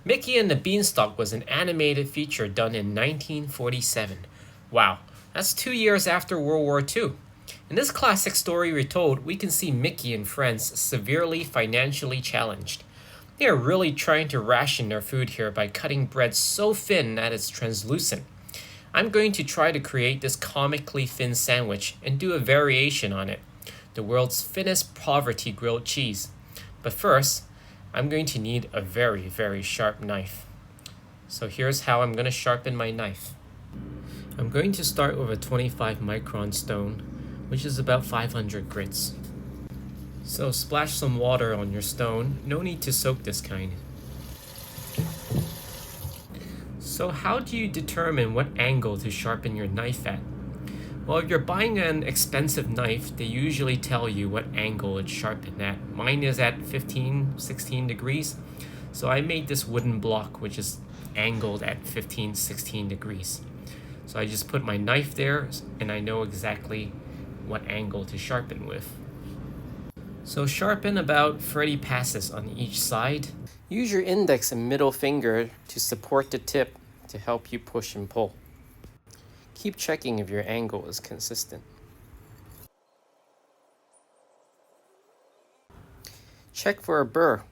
Mickey and the Beanstalk was an animated feature done in 1947. Wow, that's 2 years after World War II. In this classic story retold, we can see Mickey and friends severely financially challenged. They are really trying to ration their food here by cutting bread so thin that it's translucent. I'm going to try to create this comically thin sandwich and do a variation on it, the world's thinnest poverty grilled cheese. But first, I'm going to need a very, very sharp knife. So here's how I'm going to sharpen my knife. I'm going to start with a 25 micron stone, which is about 500 grits. So splash some water on your stone. No need to soak this kind. So how do you determine what angle to sharpen your knife at? Well, if you're buying an expensive knife, they usually tell you what angle it's sharpened at. Mine is at 15, 16 degrees. So I made this wooden block which is angled at 15, 16 degrees. So I just put my knife there and I know exactly what angle to sharpen with. So sharpen about 30 passes on each side. Use your index and middle finger to support the tip to help you push and pull. Keep checking if your angle is consistent. Check for a burr.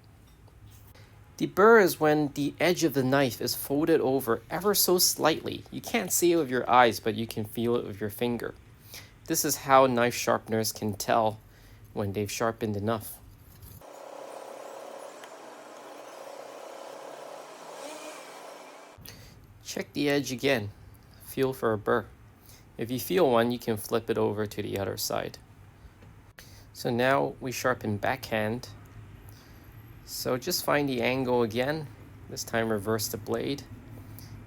The burr is when the edge of the knife is folded over ever so slightly. You can't see it with your eyes, but you can feel it with your finger. This is how knife sharpeners can tell when they've sharpened enough. Check the edge again. Feel for a burr. If you feel one, you can flip it over to the other side. So now we sharpen backhand. So just find the angle again. This time reverse the blade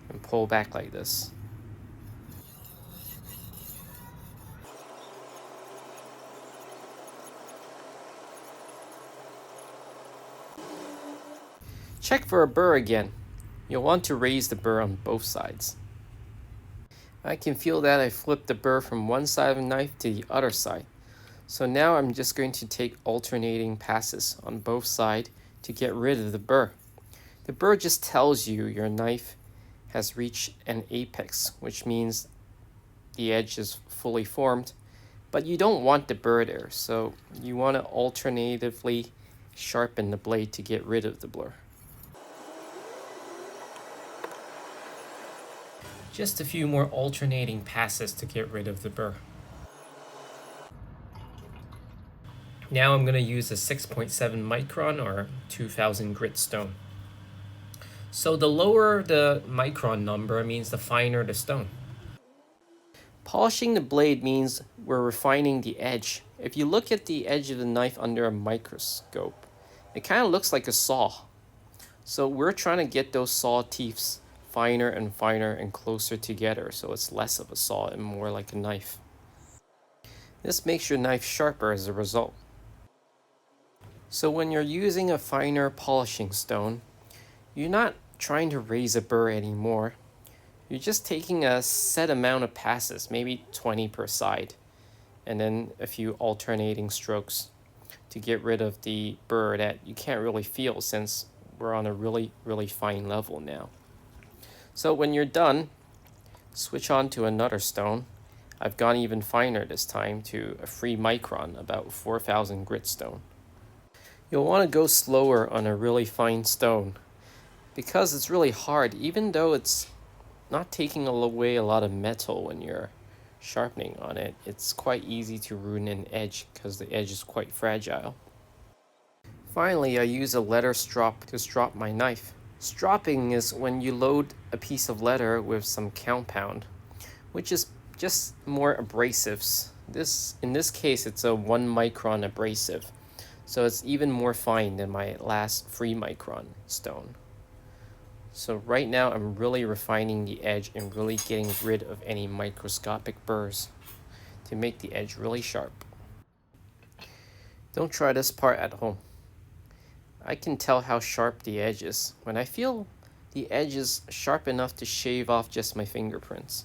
and pull back like this. Check for a burr again. You'll want to raise the burr on both sides. I can feel that I flipped the burr from one side of the knife to the other side. So now I'm just going to take alternating passes on both sides to get rid of the burr. The burr just tells you your knife has reached an apex, which means the edge is fully formed, but you don't want the burr there, so you want to alternatively sharpen the blade to get rid of the burr. Just a few more alternating passes to get rid of the burr. Now I'm going to use a 6.7 micron or 2000 grit stone. So the lower the micron number means the finer the stone. Polishing the blade means we're refining the edge. If you look at the edge of the knife under a microscope, it kind of looks like a saw. So we're trying to get those saw teeth finer and finer and closer together so it's less of a saw and more like a knife. This makes your knife sharper as a result. So when you're using a finer polishing stone, you're not trying to raise a burr anymore. You're just taking a set amount of passes, maybe 20 per side, and then a few alternating strokes to get rid of the burr that you can't really feel since we're on a really, really fine level now. So when you're done, switch on to another stone. I've gone even finer this time to a 3 micron, about 4000 grit stone. You'll want to go slower on a really fine stone because it's really hard, even though it's not taking away a lot of metal when you're sharpening on it. It's quite easy to ruin an edge because the edge is quite fragile. Finally, I use a leather strop to strop my knife. Stropping is when you load a piece of leather with some compound, which is just more abrasives. In this case, it's a 1 micron abrasive, so it's even more fine than my last 3 micron stone. So right now I'm really refining the edge and really getting rid of any microscopic burrs to make the edge really sharp. Don't try this part at home. I can tell how sharp the edge is when I feel the edge is sharp enough to shave off just my fingerprints.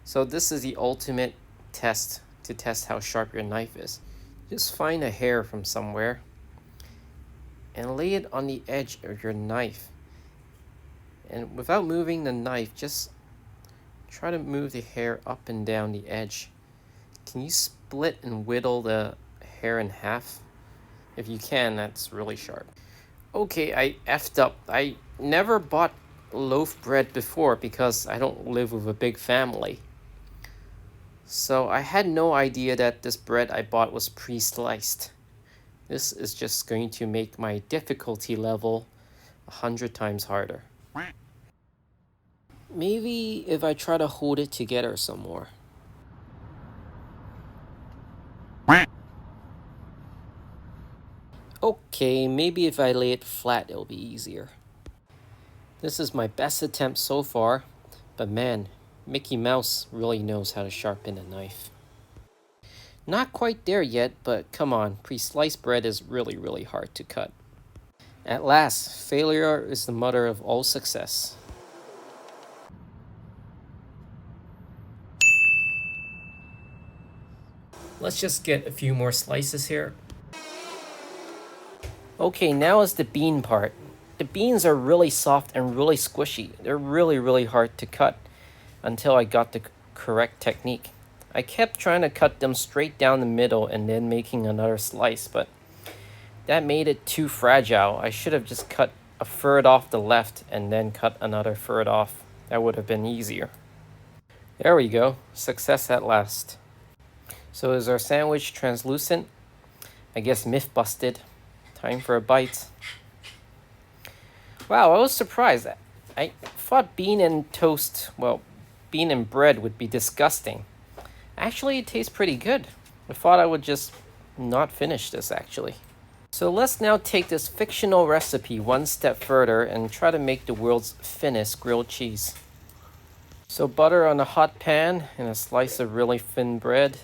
So this is the ultimate test to test how sharp your knife is. Just find a hair from somewhere and lay it on the edge of your knife And without moving the knife, just try to move the hair up and down the edge. Can you split and whittle the hair in half? If you can, that's really sharp. Okay, I effed up. I never bought loaf bread before because I don't live with a big family. So I had no idea that this bread I bought was pre-sliced. This is just going to make my difficulty level 100 times harder. Maybe if I try to hold it together some more. Okay, maybe if I lay it flat, it'll be easier. This is my best attempt so far, but man, Mickey Mouse really knows how to sharpen a knife. Not quite there yet, but come on, pre-sliced bread is really hard to cut. At last, failure is the mother of all success. Let's just get a few more slices here. Okay, now is the bean part. The beans are really soft and really squishy. They're really hard to cut until I got the correct technique. I kept trying to cut them straight down the middle and then making another slice, but that made it too fragile. I should have just cut a third off the left and then cut another third off. That would have been easier. There we go. Success at last. So is our sandwich translucent? I guess myth busted. Time for a bite. Wow, I was surprised. I thought bean and bread would be disgusting. Actually, it tastes pretty good. I thought I would just not finish this actually. So let's now take this fictional recipe one step further and try to make the world's thinnest grilled cheese. So butter on a hot pan and a slice of really thin bread.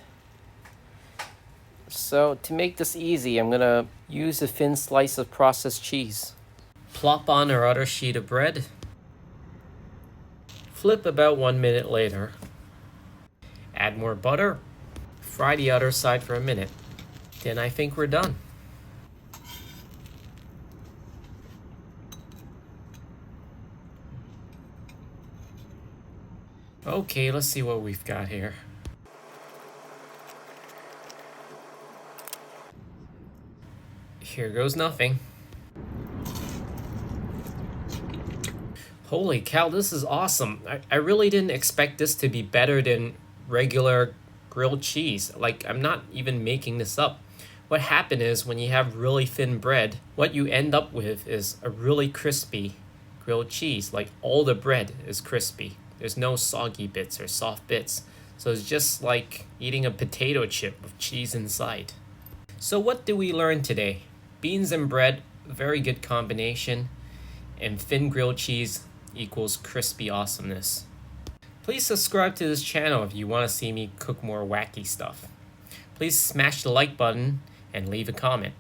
So to make this easy, I'm gonna use a thin slice of processed cheese. Plop on our other sheet of bread. Flip about 1 minute later. Add more butter. Fry the other side for a minute. Then I think we're done. Okay, let's see what we've got here. Here goes nothing. Holy cow, this is awesome. I really didn't expect this to be better than regular grilled cheese. Like, I'm not even making this up. What happened is when you have really thin bread, what you end up with is a really crispy grilled cheese. Like, all the bread is crispy. There's no soggy bits or soft bits. So it's just like eating a potato chip with cheese inside. So what did we learn today? Beans and bread, very good combination. And thin grilled cheese equals crispy awesomeness. Please subscribe to this channel if you want to see me cook more wacky stuff. Please smash the like button and leave a comment.